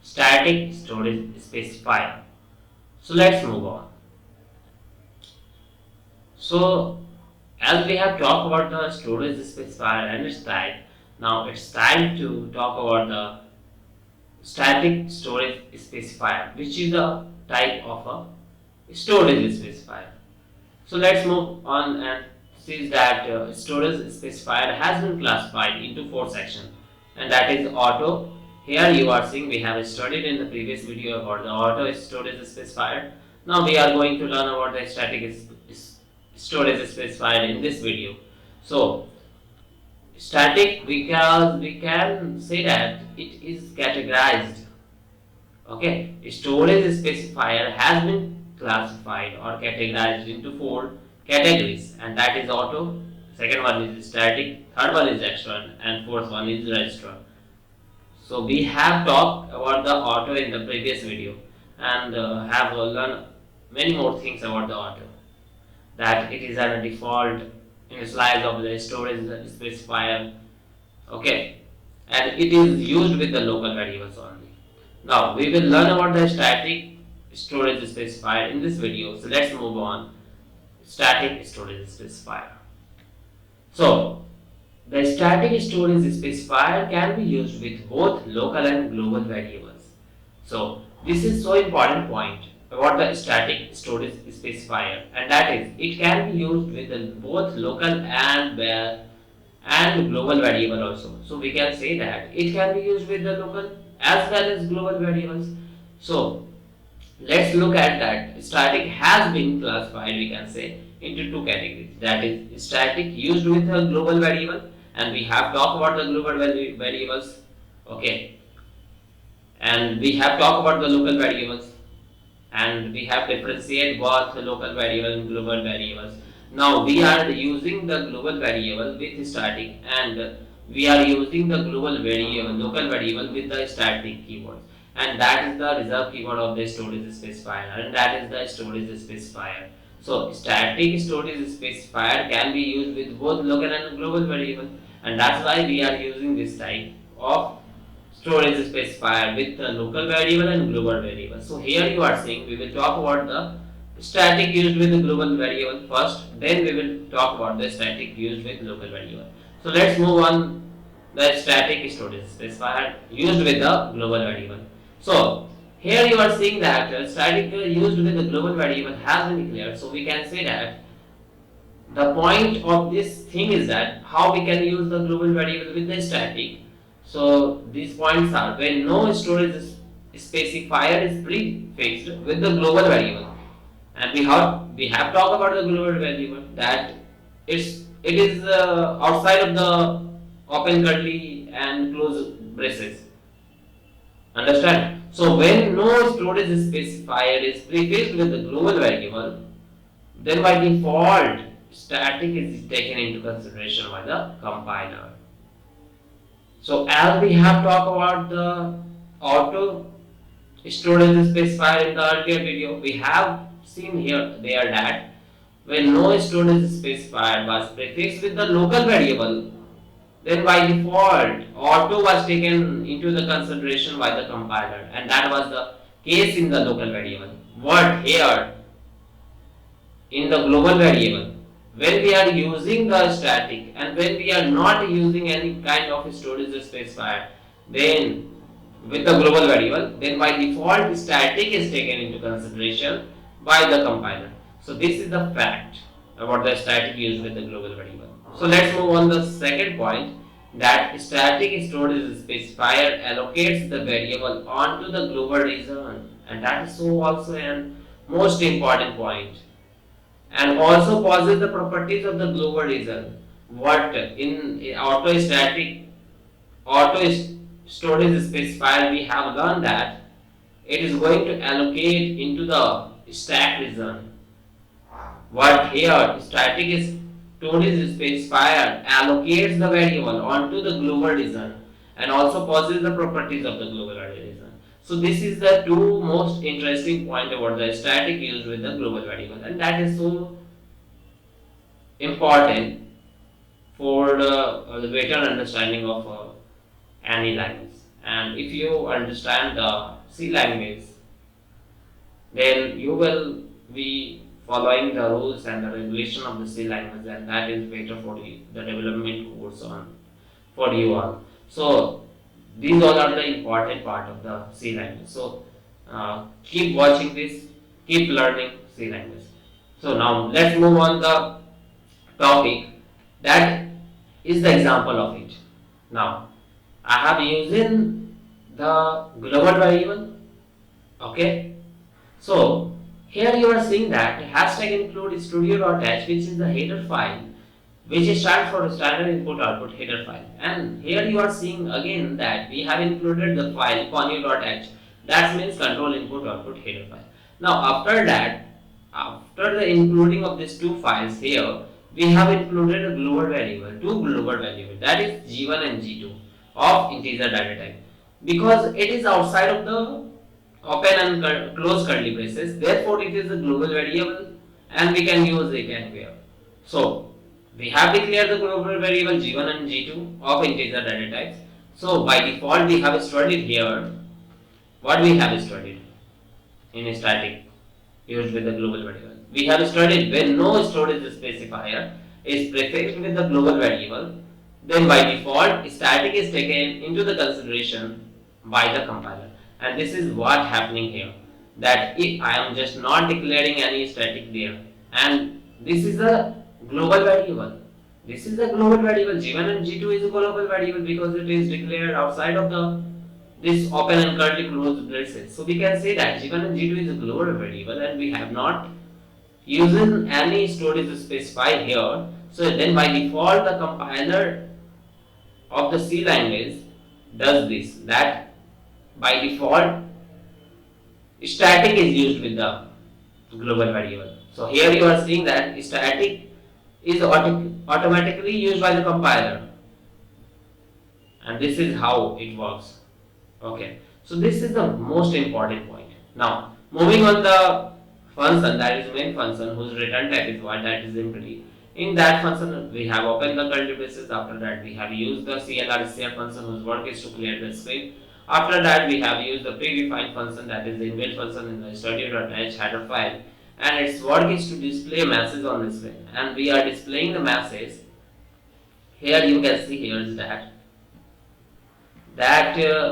static storage specifier. So let's move on. So as we have talked about the storage specifier and its type, now it's time to talk about the static storage specifier, which is a type of a storage specifier. So let's move on and see that storage specifier has been classified into four sections, and that is auto. Here you are seeing we have studied in the previous video about the auto storage specifier. Now we are going to learn about the static storage specifier in this video. So static, because we can say that it is categorized. Okay, storage specifier has been classified or categorized into four categories, and that is auto, second one is static, third one is external, and fourth one is registrar. So we have talked about the auto in the previous video and have learned many more things about the auto, that it is a default initialize of the storage specifier. Okay, and it is used with the local variables only. Now we will learn about the static storage specifier in this video. So let's move on. Static storage specifier. So the static storage specifier can be used with both local and global variables. So this is so important point about the static storage specifier, and that is it can be used with both local and global variable also. So we can say that it can be used with the local as well as global variables. So let's look at that. Static has been classified, we can say, into two categories. That is static used with a global variable, and we have talked about the global variables. Okay, and we have talked about the local variables, and we have differentiated both the local variable and global variables. Now we are using the global variable with static, and we are using the global variable, local variable with the static keyword, and that is the reserved keyword of the storage specifier, and that is the storage specifier. So static storage specifier can be used with both local and global variable, and that's why we are using this type of storage specifier with the local variable and global variable. So here you are seeing we will talk about the static used with the global variable first, then we will talk about the static used with local variable. So let's move on the static storage specifier used with the global variable. So here you are seeing that static used with the global variable has been declared. So we can say that the point of this thing is that how we can use the global variable with the static. So these points are when no storage specifier is prefixed with the global variable, and we have talked about the global variable that it is outside of the open curly and close braces. Understand? So when no storage specifier is prefixed with the global variable, then by default static is taken into consideration by the compiler. So as we have talked about the auto storage specifier in the earlier video, we have seen here there that when no storage specifier was prefixed with the local variable, then by default auto was taken into the consideration by the compiler, and that was the case in the local variable. What here in the global variable, when we are using the static and when we are not using any kind of storage specifier, then with the global variable, then by default static is taken into consideration by the compiler. So this is the fact about the static used with the global variable. So let's move on the second point, that static storage specifier allocates the variable onto the global region, and that is so also an most important point, and also possess the properties of the global region. What in auto storage specifier we have learned that it is going to allocate into the stack region. What here static storage specifier allocates the variable onto the global region and also possesses the properties of the global region. So this is the two most interesting point about the static used with the global variable, and that is so important for the better understanding of any language. And if you understand the C language, then you will be following the rules and the regulation of the C language, and that is better for the development course on for you all. So these all are the important part of the C language. So keep watching this, keep learning C language. So now let's move on the topic that is the example of it. Now I have using the global variable. Okay. So here you are seeing that hashtag include studio.h, which is the header file, which stands for standard input output header file. And here you are seeing again that we have included the file connu.h, that means control input output header file. Now after that, after the including of these two files here, we have included a global variable, two global variables, that is g1 and g2 of integer data type, because it is outside of the open and close curly braces, therefore it is a global variable and we can use it anywhere. So we have declared the global variable g1 and g2 of integer data types. So by default we have stored it here. What we have stored it in static used with the global variable. We have stored it when no storage specifier is prefixed with the global variable. Then by default static is taken into the consideration by the compiler. And this is what happening here. That if I am just not declaring any static there, and this is a global variable. This is a global variable. G1 and G2 is a global variable because it is declared outside of the this open and curly closed braces. So we can say that G1 and G2 is a global variable and we have not using any storage specified here. So then by default the compiler of the C language does this, that by default static is used with the global variable. So here you are seeing that static is automatically used by the compiler, and this is how it works. Okay, so this is the most important point. Now moving on the function, that is main function whose return type is what, that is empty. In that function we have opened the curly braces. After that we have used the clr function whose work is to clear the screen. After that we have used the predefined function, that is the inbuilt function in the studio.h header file, and its work is to display a message on the screen, and we are displaying the message. Here you can see here is that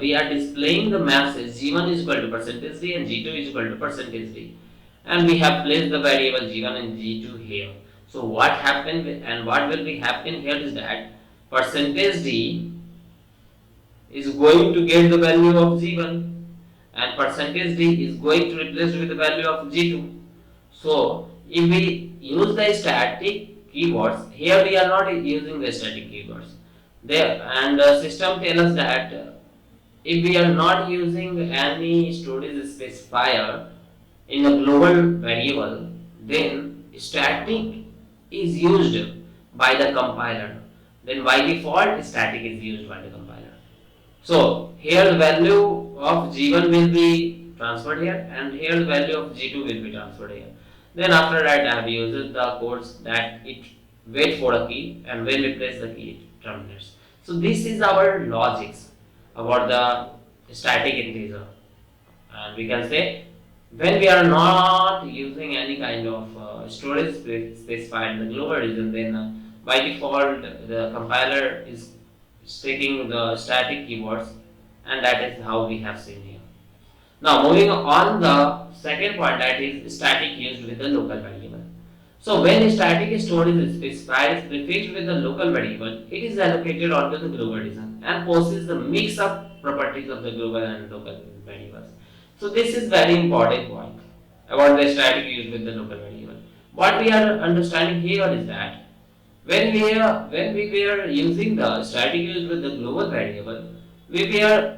we are displaying the message g1 is equal to percentage %d and g2 is equal to percentage %d, and we have placed the variable g1 and g2 here. So what happened and what will be happening here is that percentage %d is going to get the value of g1 and percentage %d is going to replace with the value of g2. So if we use the static keywords, here we are not using the static keywords there, and the system tells us that if we are not using any storage specifier in a global variable, then static is used by the compiler. Then by default static is used by the compiler. So here the value of g1 will be transferred here, and here the value of g2 will be transferred here. Then after that I have used the codes that it wait for a key, and when we press the key it terminates. So this is our logics about the static integer, and we can say when we are not using any kind of storage specified in the global region, then by default the compiler is taking the static keywords, and that is how we have seen here. Now moving on the second point, that is static used with the local variable. So when static storage specifier is prefixed with the local variable, it is allocated onto the global region and possesses the mix of properties of the global and local variables. So this is very important point about the static used with the local variable. What we are understanding here is that when we were using the static used with the global variable, we were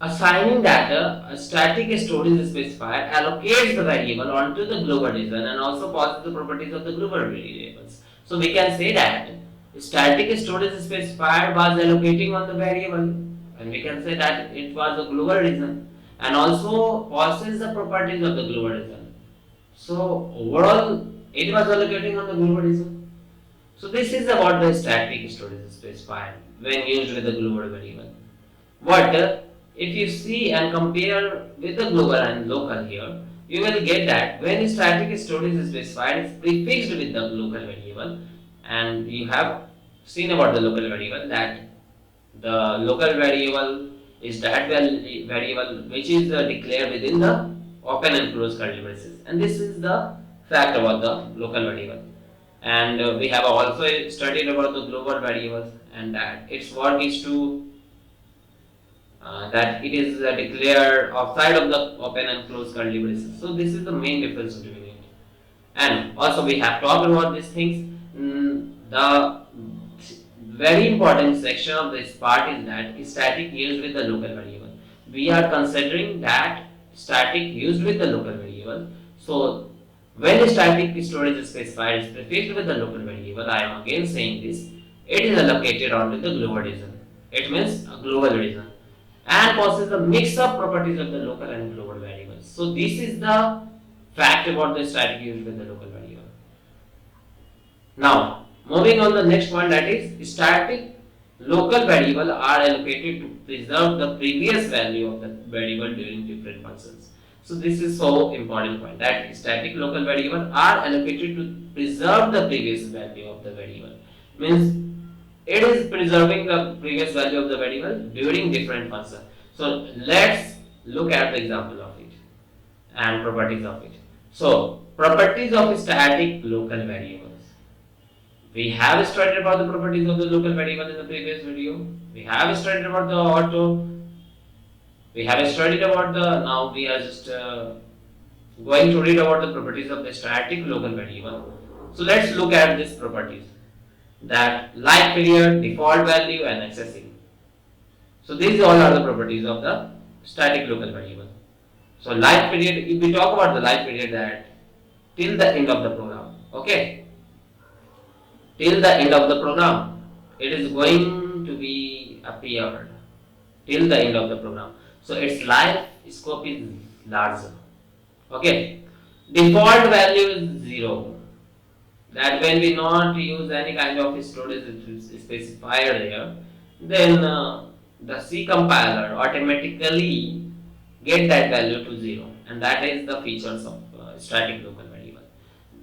assigning that a static storage specifier allocates the variable onto the global region and also possesses the properties of the global variables. So we can say that static storage specifier was allocating on the variable, and we can say that it was a global region and also possesses the properties of the global region. So overall it was allocating on the global region. So this is about the static storage specifier when used with the global variable. But if you see and compare with the global and local here, you will get that when static storage is specified, it's prefixed with the local variable, and you have seen about the local variable that the local variable is that variable which is declared within the open and closed curly braces, and this is the fact about the local variable. And we have also studied about the global variables, and that its work is to that it is declared outside of the open and closed curly braces. So this is the main difference between it. And also we have talked about these things. The very important section of this part is that static used with the local variable. We are considering that static used with the local variable. So when static storage is specified is prefixed with the local variable, I am again saying this, it is allocated onto the global region. It means a global region and possesses the mix-up properties of the local and global variables. So this is the fact about the static used with the local variable. Now, moving on the next point, that is static local variable are allocated to preserve the previous value of the variable during different functions. So this is so important point, that static local variable are allocated to preserve the previous value of the variable. Means it is preserving the previous value of the variable during different functions. So let's look at the example of it and properties of it. So properties of static local variables. We have studied about the properties of the local variable in the previous video. We have studied about the auto. We have studied about the, now we are just going to read about the properties of the static local variable. So let's look at these properties, that life period, default value and accessing. So these all are the properties of the static local variable. So life period, if we talk about the life period, that till the end of the program, okay, till the end of the program, it is going to be appeared till the end of the program. So its life scope is larger. Okay, default value is 0. That when we not use any kind of storage specifier there, then the C compiler automatically get that value to 0, and that is the features of static local variable.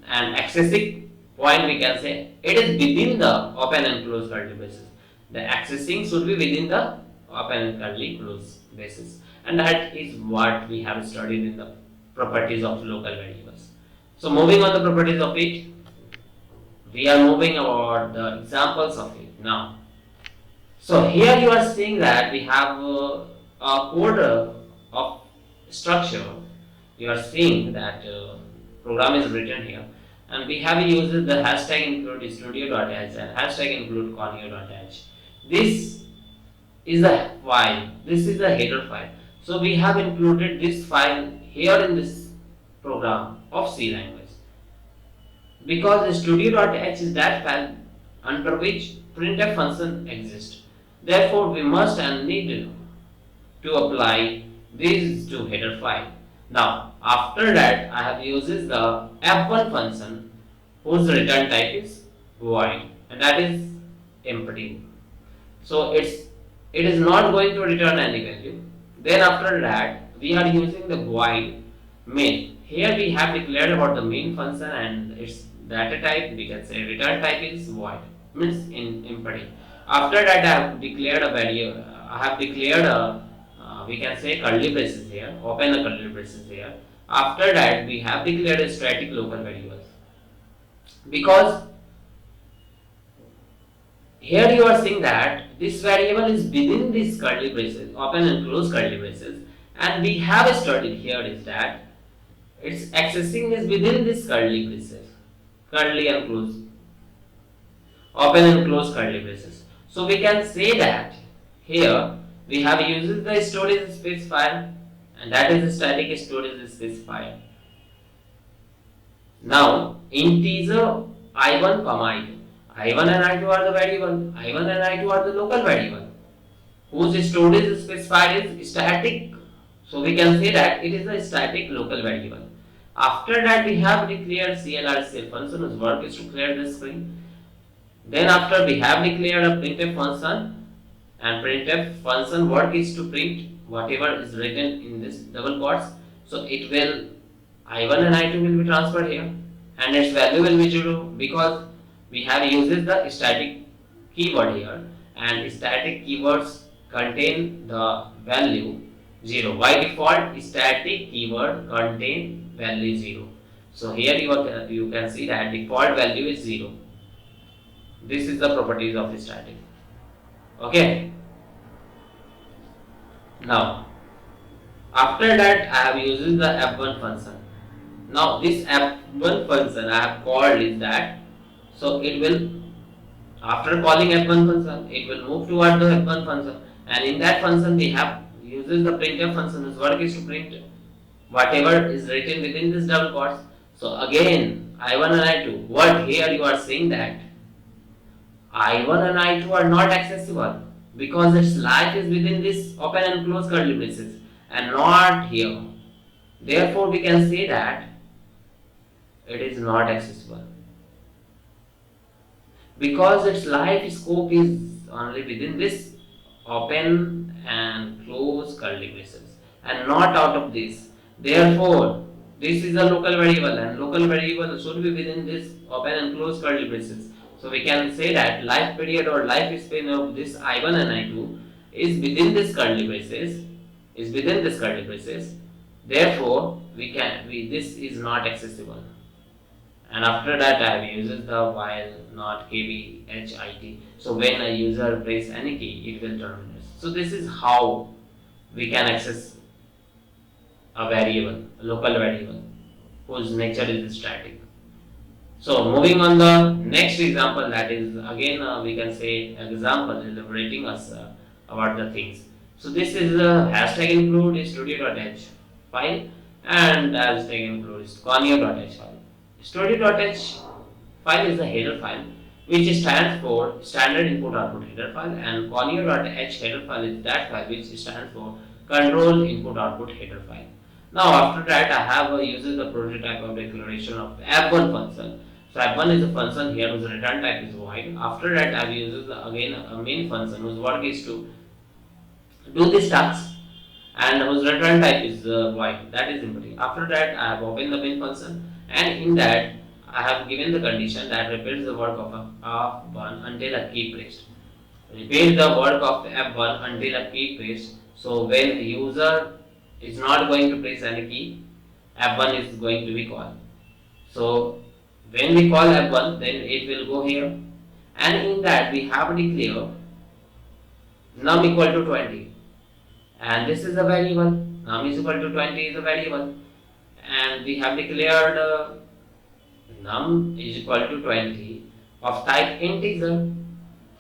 And accessing point, we can say it is within the open and closed curly braces. The accessing should be within the open and curly closed braces, and that is what we have studied in the properties of local variables. So moving on the properties of it, we are moving about the examples of it now. So here you are seeing that we have a code of structure. You are seeing that program is written here, and we have used the hashtag include studio.h and hashtag include conio.h. This is a file. This is a header file. So we have included this file here in this program of C language, because studio.h is that file under which printf function exists. Therefore, we must and need to apply these to header file. Now, after that, I have used the f1 function whose return type is void, and that is empty. So it is not going to return any value. Then after that, we are using the void main. Here we have declared about the main function and its data type. We can say return type is void, means in empty. After that, I have declared a value. I have declared a we can say curly braces here. Open the curly braces here. After that, we have declared a static local variables, because here you are seeing that this variable is within these curly braces, open and close curly braces, and we have studied here is that its accessing is within this curly braces, curly and close, open and close curly braces. So we can say that here we have used the storage specifier, and that is the static storage specifier. Now integer I1 comma I1 and I2 are the variable, I1 and I2 are the local variable whose storage specified is static. So we can say that it is a static local variable. After that, we have declared CLR function whose work is to clear the screen. Then after, we have declared a printf function and printf function work is to print whatever is written in this double quotes. So it will I1 and I2 will be transferred here, and its value will be 0 because we have uses the static keyword here, and static keywords contain the value 0. By default, static keyword contain value 0. So here you can see that default value is 0. This is the properties of static. Okay. Now, after that, I have used the f1 function. Now, this f1 function I have called is that, so it will, after calling f1 function, it will move toward the f1 function, and in that function we have uses the printf function whose work is to print whatever is written within this double quotes. So again, I1 and I2. What here you are saying that I1 and I2 are not accessible because its life is within this open and close curly braces and not here. Therefore, we can say that it is not accessible because its life scope is only within this open and close curly braces and not out of this. Therefore, this is a local variable and local variable should be within this open and close curly braces. So we can say that life period or life span of this I1 and I2 is within this curly braces, Therefore, this is not accessible. And after that I have used the while not kbhit. So when a user press any key, it will terminate. So this is how we can access a variable, a local variable, whose nature is static. So moving on the next example, that is again we can say example elaborating us about the things. So this is hashtag include studio.h file and hashtag include conio.h file. Studio.h file is the header file which stands for standard input output header file, and conio.h header file is that file which stands for control input output header file. Now after that I have used the prototype of declaration of f1 function. So f1 is a function here whose return type is void. After that I have used again a main function whose work is to do this task and whose return type is void, that is empty. After that I have opened the main function, and in that I have given the condition that repeats the work of f1 until a key pressed. Repeat the work of f1 until a key pressed. So when a user is not going to press any key, f1 is going to be called. So when we call f1, then it will go here, and in that we have declared num equal to 20, and this is a variable. Num is equal to 20 is a variable, and we have declared num is equal to 20 of type integer.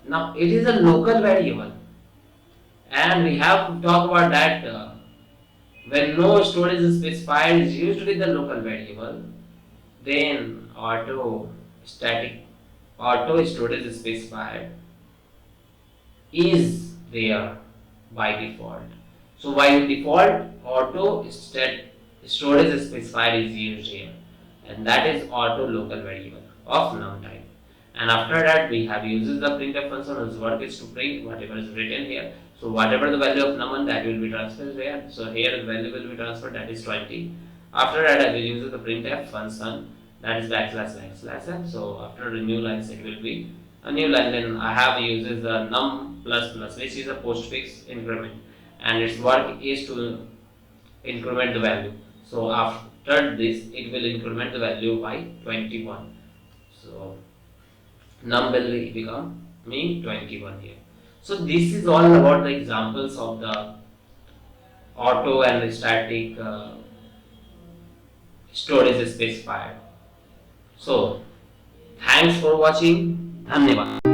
Now it is a local variable, and we have to talk about that when no storage specifier is used with the local variable, then auto storage specifier is there by default. So by default, auto storage specifier is used here, and that is auto local variable of num type. And after that we have uses the printf function whose work is to print whatever is written here. So whatever the value of num1, that will be transferred there. So here the value will be transferred, that is 20. After that I will use the printf function, that is //n. So after the new lines it will be a new line. Then I have uses the num plus plus, which is a postfix increment, and its work is to increment the value. So after this it will increment the value by 21. So num will become 21 here. So this is all about the examples of the auto and static storage specifier. So thanks for watching. धन्यवाद.